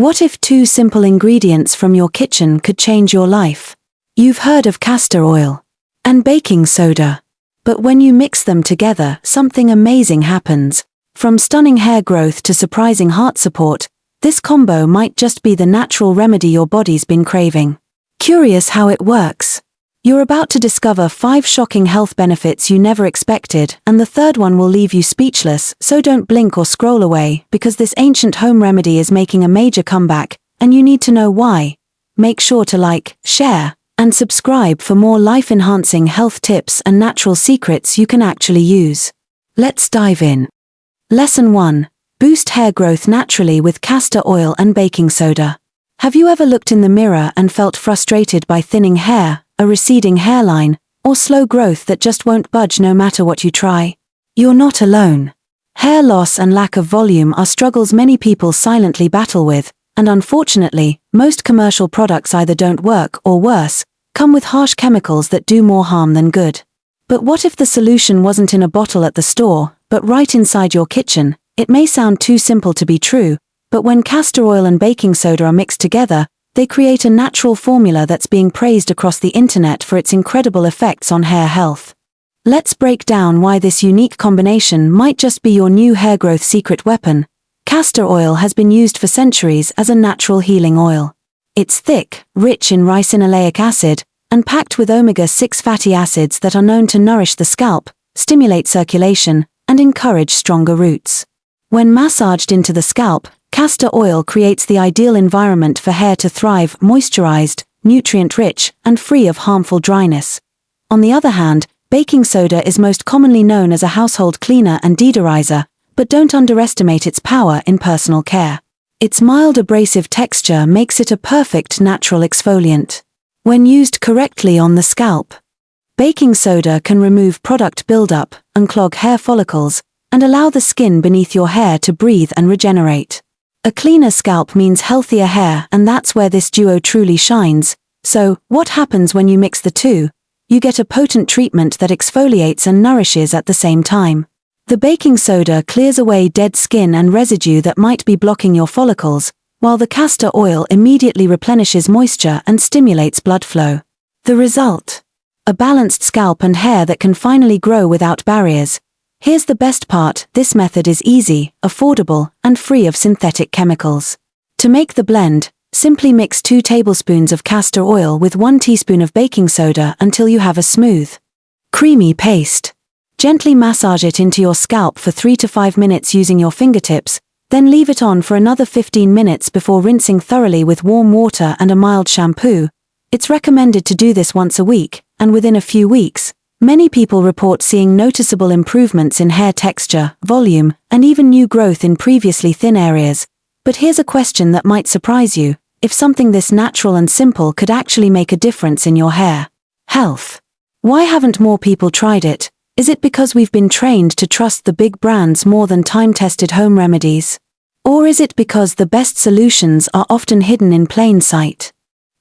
What if two simple ingredients from your kitchen could change your life? You've heard of castor oil and baking soda. But when you mix them together, something amazing happens. From stunning hair growth to surprising heart support, this combo might just be the natural remedy your body's been craving. Curious how it works? You're about to discover 5 shocking health benefits you never expected, and the third one will leave you speechless, so don't blink or scroll away, because this ancient home remedy is making a major comeback, and you need to know why. Make sure to like, share, and subscribe for more life-enhancing health tips and natural secrets you can actually use. Let's dive in. Lesson 1. Boost hair growth naturally with castor oil and baking soda. Have you ever looked in the mirror and felt frustrated by thinning hair, a receding hairline, or slow growth that just won't budge no matter what you try? You're not alone. Hair loss and lack of volume are struggles many people silently battle with, and unfortunately, most commercial products either don't work or worse, come with harsh chemicals that do more harm than good. But what if the solution wasn't in a bottle at the store, but right inside your kitchen? It may sound too simple to be true, but when castor oil and baking soda are mixed together, they create a natural formula that's being praised across the internet for its incredible effects on hair health. Let's break down why this unique combination might just be your new hair growth secret weapon. Castor oil has been used for centuries as a natural healing oil. It's thick, rich in ricinoleic acid, and packed with omega-6 fatty acids that are known to nourish the scalp, stimulate circulation, and encourage stronger roots. When massaged into the scalp, castor oil creates the ideal environment for hair to thrive, moisturized, nutrient-rich, and free of harmful dryness. On the other hand, baking soda is most commonly known as a household cleaner and deodorizer, but don't underestimate its power in personal care. Its mild abrasive texture makes it a perfect natural exfoliant. When used correctly on the scalp, baking soda can remove product buildup, unclog hair follicles, and allow the skin beneath your hair to breathe and regenerate. A cleaner scalp means healthier hair, and that's where this duo truly shines. So, what happens when you mix the two? You get a potent treatment that exfoliates and nourishes at the same time. The baking soda clears away dead skin and residue that might be blocking your follicles, while the castor oil immediately replenishes moisture and stimulates blood flow. The result? A balanced scalp and hair that can finally grow without barriers. Here's the best part: this method is easy, affordable, and free of synthetic chemicals. To make the blend, simply mix 2 tablespoons of castor oil with 1 teaspoon of baking soda until you have a smooth, creamy paste. Gently massage it into your scalp for 3 to 5 minutes using your fingertips, then leave it on for another 15 minutes before rinsing thoroughly with warm water and a mild shampoo. It's recommended to do this once a week, and within a few weeks, many people report seeing noticeable improvements in hair texture, volume, and even new growth in previously thin areas. But here's a question that might surprise you: if something this natural and simple could actually make a difference in your hair health, why haven't more people tried it? Is it because we've been trained to trust the big brands more than time-tested home remedies? Or is it because the best solutions are often hidden in plain sight?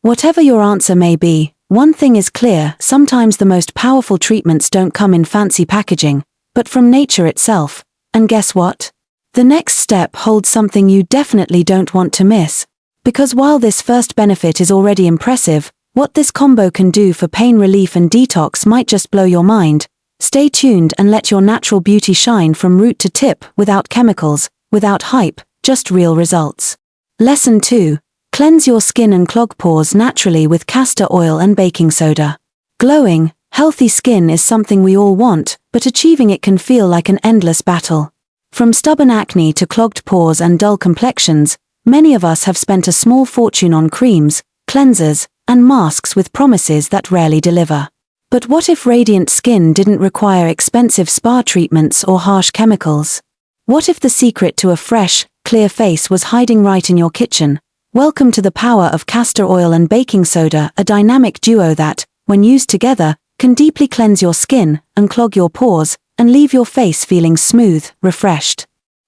Whatever your answer may be, one thing is clear: sometimes the most powerful treatments don't come in fancy packaging, but from nature itself. And guess what? The next step holds something you definitely don't want to miss. Because while this first benefit is already impressive, what this combo can do for pain relief and detox might just blow your mind. Stay tuned and let your natural beauty shine from root to tip, without chemicals, without hype, just real results. Lesson 2. Cleanse your skin and clog pores naturally with castor oil and baking soda. Glowing, healthy skin is something we all want, but achieving it can feel like an endless battle. From stubborn acne to clogged pores and dull complexions, many of us have spent a small fortune on creams, cleansers, and masks with promises that rarely deliver. But what if radiant skin didn't require expensive spa treatments or harsh chemicals? What if the secret to a fresh, clear face was hiding right in your kitchen? Welcome to the power of castor oil and baking soda, a dynamic duo that, when used together, can deeply cleanse your skin, unclog your pores, and leave your face feeling smooth, refreshed,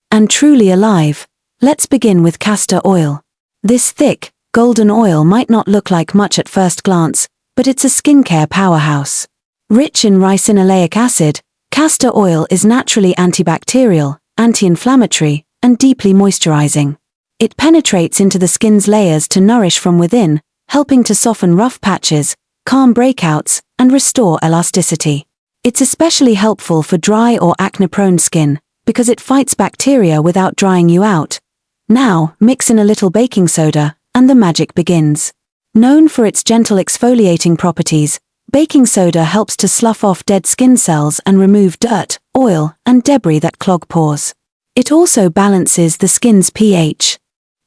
and truly alive. Let's begin with castor oil. This thick, golden oil might not look like much at first glance, but it's a skincare powerhouse. Rich in ricinoleic acid, castor oil is naturally antibacterial, anti-inflammatory, and deeply moisturizing. It penetrates into the skin's layers to nourish from within, helping to soften rough patches, calm breakouts, and restore elasticity. It's especially helpful for dry or acne-prone skin, because it fights bacteria without drying you out. Now, mix in a little baking soda, and the magic begins. Known for its gentle exfoliating properties, baking soda helps to slough off dead skin cells and remove dirt, oil, and debris that clog pores. It also balances the skin's pH,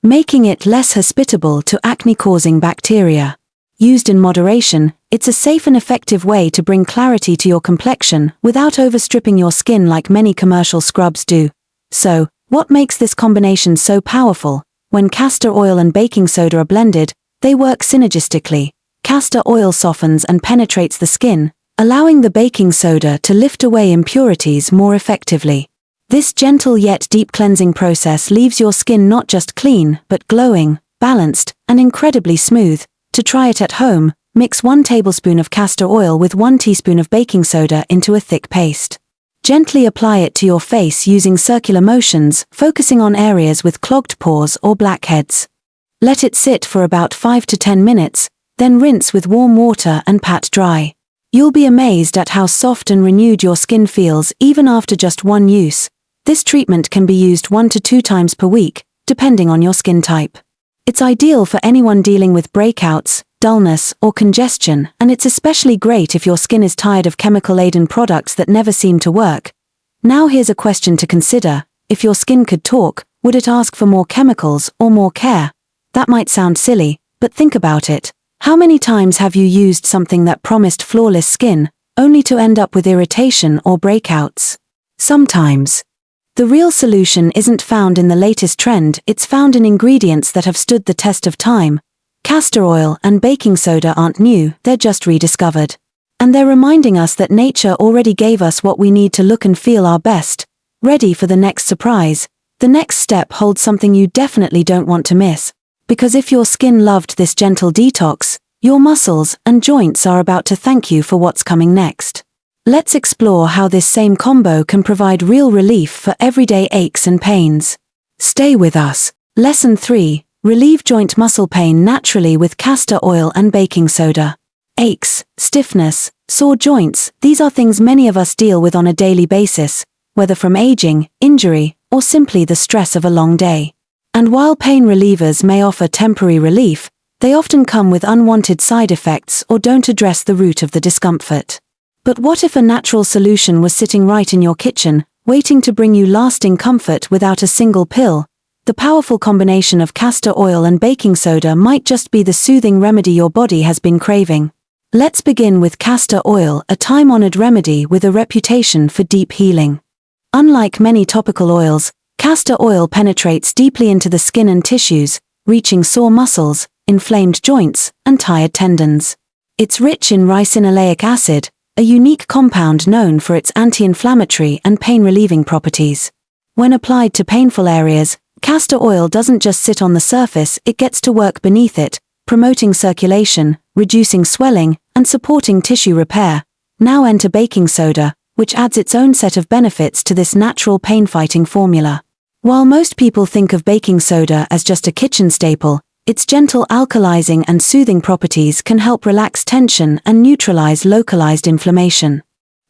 making it less hospitable to acne-causing bacteria. Used in moderation, it's a safe and effective way to bring clarity to your complexion without overstripping your skin like many commercial scrubs do. So, what makes this combination so powerful? When castor oil and baking soda are blended, they work synergistically. Castor oil softens and penetrates the skin, allowing the baking soda to lift away impurities more effectively. This gentle yet deep cleansing process leaves your skin not just clean, but glowing, balanced, and incredibly smooth. To try it at home, mix 1 tablespoon of castor oil with 1 teaspoon of baking soda into a thick paste. Gently apply it to your face using circular motions, focusing on areas with clogged pores or blackheads. Let it sit for about 5 to 10 minutes, then rinse with warm water and pat dry. You'll be amazed at how soft and renewed your skin feels even after just one use. This treatment can be used 1 to 2 times per week, depending on your skin type. It's ideal for anyone dealing with breakouts, dullness, or congestion, and it's especially great if your skin is tired of chemical-laden products that never seem to work. Now here's a question to consider. If your skin could talk, would it ask for more chemicals or more care? That might sound silly, but think about it. How many times have you used something that promised flawless skin, only to end up with irritation or breakouts? Sometimes. The real solution isn't found in the latest trend, it's found in ingredients that have stood the test of time. Castor oil and baking soda aren't new, they're just rediscovered. And they're reminding us that nature already gave us what we need to look and feel our best. Ready for the next surprise? The next step holds something you definitely don't want to miss. Because if your skin loved this gentle detox, your muscles and joints are about to thank you for what's coming next. Let's explore how this same combo can provide real relief for everyday aches and pains. Stay with us. Lesson 3. Relieve joint muscle pain naturally with castor oil and baking soda. Aches, stiffness, sore joints, these are things many of us deal with on a daily basis, whether from aging, injury, or simply the stress of a long day. And while pain relievers may offer temporary relief, they often come with unwanted side effects or don't address the root of the discomfort. But what if a natural solution was sitting right in your kitchen, waiting to bring you lasting comfort without a single pill? The powerful combination of castor oil and baking soda might just be the soothing remedy your body has been craving. Let's begin with castor oil, a time-honored remedy with a reputation for deep healing. Unlike many topical oils, castor oil penetrates deeply into the skin and tissues, reaching sore muscles, inflamed joints, and tired tendons. It's rich in ricinoleic acid, a unique compound known for its anti-inflammatory and pain-relieving properties. When applied to painful areas, castor oil doesn't just sit on the surface, it gets to work beneath it, promoting circulation, reducing swelling, and supporting tissue repair. Now enter baking soda, which adds its own set of benefits to this natural pain-fighting formula. While most people think of baking soda as just a kitchen staple, its gentle alkalizing and soothing properties can help relax tension and neutralize localized inflammation.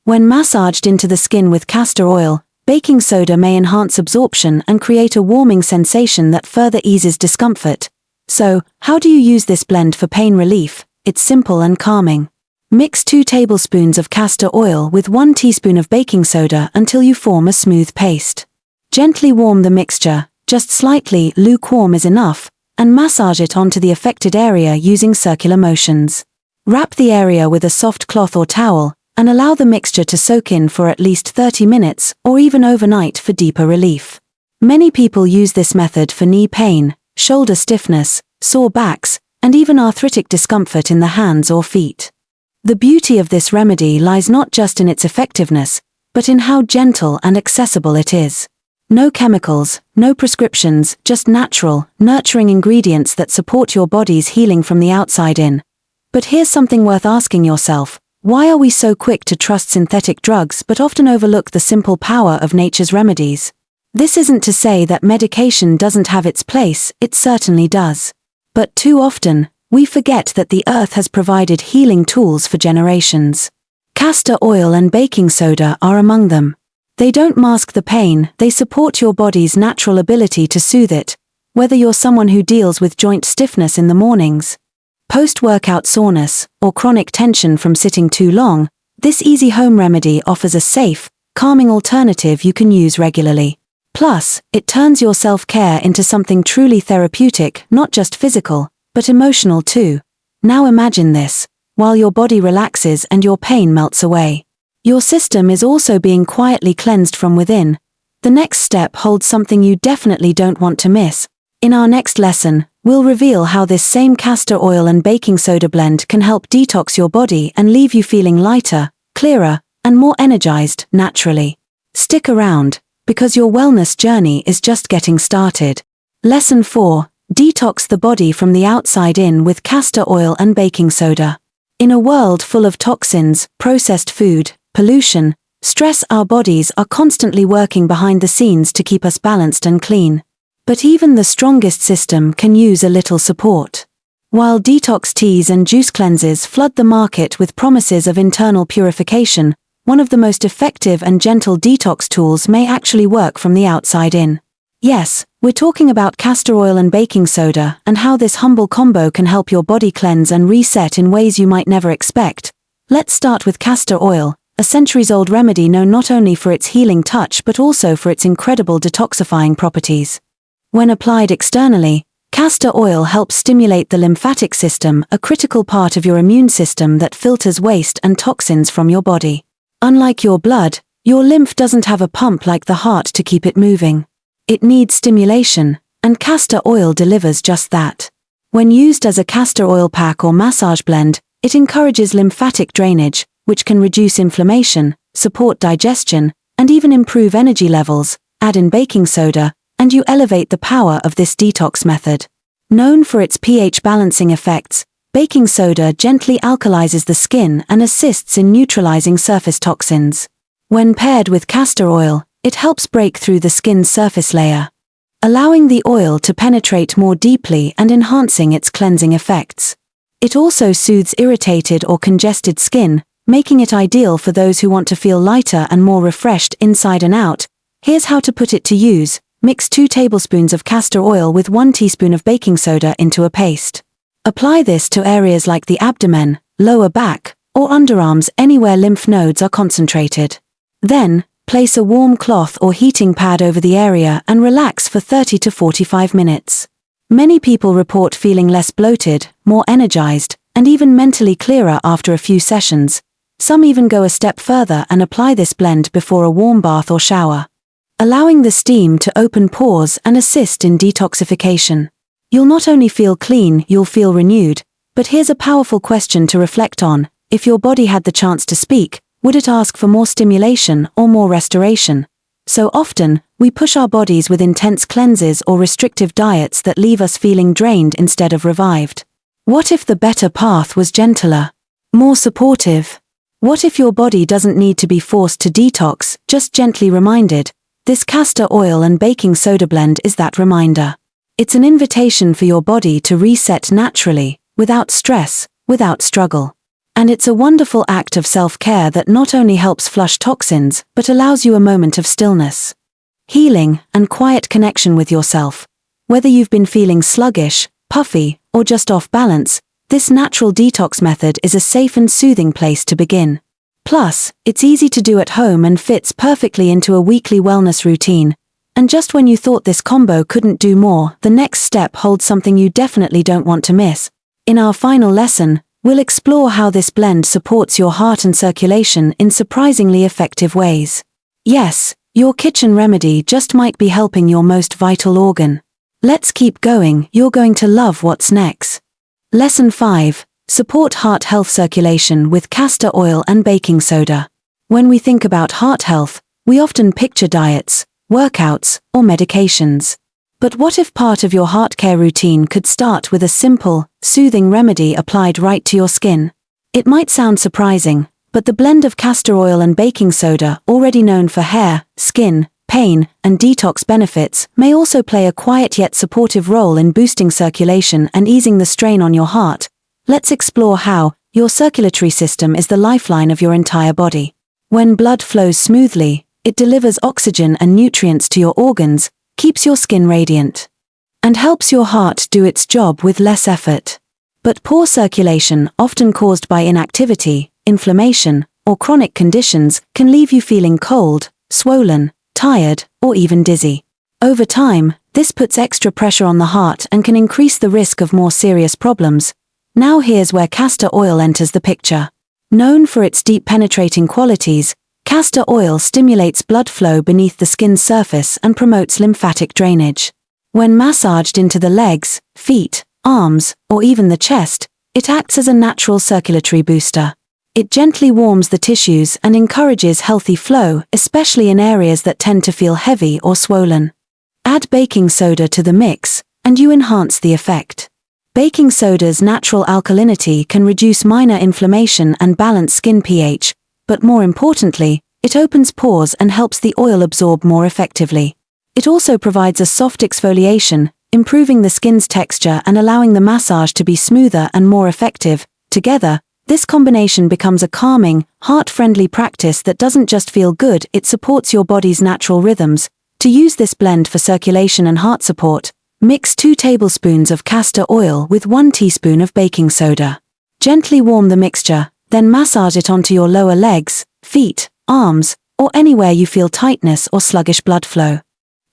When massaged into the skin with castor oil, baking soda may enhance absorption and create a warming sensation that further eases discomfort. So, how do you use this blend for pain relief? It's simple and calming. Mix 2 tablespoons of castor oil with 1 teaspoon of baking soda until you form a smooth paste. Gently warm the mixture, just slightly lukewarm is enough, and massage it onto the affected area using circular motions. Wrap the area with a soft cloth or towel, and allow the mixture to soak in for at least 30 minutes or even overnight for deeper relief. Many people use this method for knee pain, shoulder stiffness, sore backs, and even arthritic discomfort in the hands or feet. The beauty of this remedy lies not just in its effectiveness, but in how gentle and accessible it is. No chemicals, no prescriptions, just natural, nurturing ingredients that support your body's healing from the outside in. But here's something worth asking yourself. Why are we so quick to trust synthetic drugs but often overlook the simple power of nature's remedies? This isn't to say that medication doesn't have its place, it certainly does. But too often, we forget that the earth has provided healing tools for generations. Castor oil and baking soda are among them. They don't mask the pain, they support your body's natural ability to soothe it, whether you're someone who deals with joint stiffness in the mornings, post-workout soreness, or chronic tension from sitting too long. This easy home remedy offers a safe, calming alternative you can use regularly. Plus, it turns your self-care into something truly therapeutic, not just physical, but emotional too. Now imagine this, while your body relaxes and your pain melts away. Your system is also being quietly cleansed from within. The next step holds something you definitely don't want to miss. In our next lesson, we'll reveal how this same castor oil and baking soda blend can help detox your body and leave you feeling lighter, clearer, and more energized naturally. Stick around, because your wellness journey is just getting started. Lesson 4. Detox the body from the outside in with castor oil and baking soda. In a world full of toxins, processed food, pollution, stress, our bodies are constantly working behind the scenes to keep us balanced and clean. But even the strongest system can use a little support. While detox teas and juice cleanses flood the market with promises of internal purification, one of the most effective and gentle detox tools may actually work from the outside in. Yes, we're talking about castor oil and baking soda and how this humble combo can help your body cleanse and reset in ways you might never expect. Let's start with castor oil, a centuries-old remedy known not only for its healing touch but also for its incredible detoxifying properties. When applied externally, castor oil helps stimulate the lymphatic system, a critical part of your immune system that filters waste and toxins from your body. Unlike your blood, your lymph doesn't have a pump like the heart to keep it moving. It needs stimulation, and castor oil delivers just that. When used as a castor oil pack or massage blend, it encourages lymphatic drainage, which can reduce inflammation, support digestion, and even improve energy levels. Add in baking soda, and you elevate the power of this detox method. Known for its pH balancing effects, baking soda gently alkalizes the skin and assists in neutralizing surface toxins. When paired with castor oil, it helps break through the skin's surface layer, allowing the oil to penetrate more deeply and enhancing its cleansing effects. It also soothes irritated or congested skin, making it ideal for those who want to feel lighter and more refreshed inside and out. Here's how to put it to use. Mix 2 tablespoons of castor oil with 1 teaspoon of baking soda into a paste. Apply this to areas like the abdomen, lower back, or underarms, anywhere lymph nodes are concentrated. Then, place a warm cloth or heating pad over the area and relax for 30 to 45 minutes. Many people report feeling less bloated, more energized, and even mentally clearer after a few sessions. Some even go a step further and apply this blend before a warm bath or shower, allowing the steam to open pores and assist in detoxification. You'll not only feel clean, you'll feel renewed. But here's a powerful question to reflect on. If your body had the chance to speak, would it ask for more stimulation or more restoration? So often, we push our bodies with intense cleanses or restrictive diets that leave us feeling drained instead of revived. What if the better path was gentler, more supportive? What if your body doesn't need to be forced to detox, just gently reminded? This castor oil and baking soda blend is that reminder. It's an invitation for your body to reset naturally, without stress, without struggle. And it's a wonderful act of self-care that not only helps flush toxins, but allows you a moment of stillness, healing, and quiet connection with yourself. Whether you've been feeling sluggish, puffy, or just off balance, this natural detox method is a safe and soothing place to begin. Plus, it's easy to do at home and fits perfectly into a weekly wellness routine. And just when you thought this combo couldn't do more, the next step holds something you definitely don't want to miss. In our final lesson, we'll explore how this blend supports your heart and circulation in surprisingly effective ways. Yes, your kitchen remedy just might be helping your most vital organ. Let's keep going, you're going to love what's next. Lesson 5. Support heart health circulation with castor oil and baking soda. When we think about heart health, we often picture diets, workouts, or medications. But what if part of your heart care routine could start with a simple, soothing remedy applied right to your skin? It might sound surprising, but the blend of castor oil and baking soda, already known for hair, skin, pain, and detox benefits may also play a quiet yet supportive role in boosting circulation and easing the strain on your heart. Let's explore how your circulatory system is the lifeline of your entire body. When blood flows smoothly, it delivers oxygen and nutrients to your organs, keeps your skin radiant, and helps your heart do its job with less effort. But poor circulation, often caused by inactivity, inflammation, or chronic conditions, can leave you feeling cold, swollen, tired, or even dizzy. Over time, this puts extra pressure on the heart and can increase the risk of more serious problems. Now here's where castor oil enters the picture. Known for its deep penetrating qualities, castor oil stimulates blood flow beneath the skin's surface and promotes lymphatic drainage. When massaged into the legs, feet, arms, or even the chest, it acts as a natural circulatory booster. It gently warms the tissues and encourages healthy flow, especially in areas that tend to feel heavy or swollen. Add baking soda to the mix, and you enhance the effect. Baking soda's natural alkalinity can reduce minor inflammation and balance skin pH, but more importantly, it opens pores and helps the oil absorb more effectively. It also provides a soft exfoliation, improving the skin's texture and allowing the massage to be smoother and more effective. Together, this combination becomes a calming, heart-friendly practice that doesn't just feel good, it supports your body's natural rhythms. To use this blend for circulation and heart support, mix 2 tablespoons of castor oil with 1 teaspoon of baking soda. Gently warm the mixture, then massage it onto your lower legs, feet, arms, or anywhere you feel tightness or sluggish blood flow.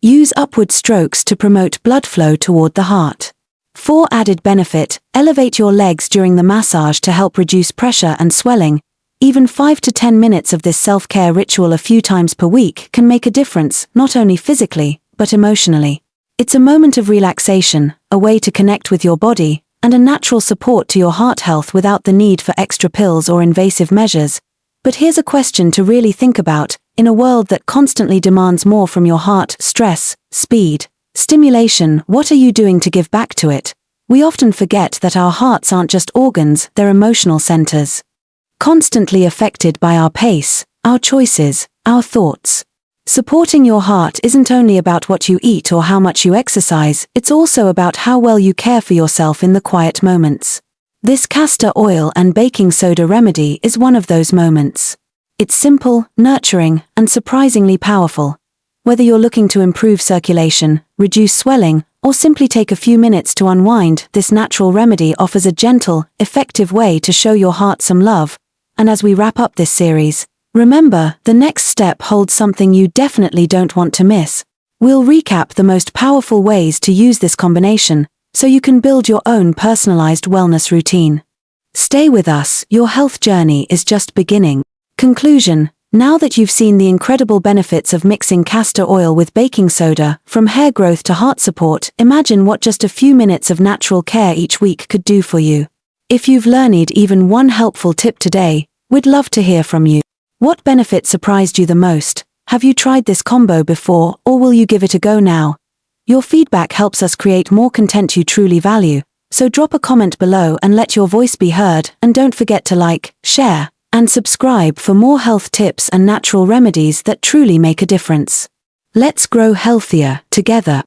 Use upward strokes to promote blood flow toward the heart. For added benefit, elevate your legs during the massage to help reduce pressure and swelling. Even 5 to 10 minutes of this self-care ritual a few times per week can make a difference, not only physically, but emotionally. It's a moment of relaxation, a way to connect with your body, and a natural support to your heart health without the need for extra pills or invasive measures. But here's a question to really think about. In a world that constantly demands more from your heart: stress, speed, stimulation, what are you doing to give back to it? We often forget that our hearts aren't just organs, they're emotional centers. Constantly affected by our pace, our choices, our thoughts. Supporting your heart isn't only about what you eat or how much you exercise, it's also about how well you care for yourself in the quiet moments. This castor oil and baking soda remedy is one of those moments. It's simple, nurturing, and surprisingly powerful. Whether you're looking to improve circulation, reduce swelling, or simply take a few minutes to unwind, this natural remedy offers a gentle, effective way to show your heart some love. And as we wrap up this series, remember, the next step holds something you definitely don't want to miss. We'll recap the most powerful ways to use this combination, so you can build your own personalized wellness routine. Stay with us, your health journey is just beginning. Conclusion: now that you've seen the incredible benefits of mixing castor oil with baking soda, from hair growth to heart support, imagine what just a few minutes of natural care each week could do for you. If you've learned even one helpful tip today, we'd love to hear from you. What benefit surprised you the most? Have you tried this combo before, or will you give it a go now? Your feedback helps us create more content you truly value, so drop a comment below and let your voice be heard, and don't forget to like, share, and subscribe for more health tips and natural remedies that truly make a difference. Let's grow healthier together.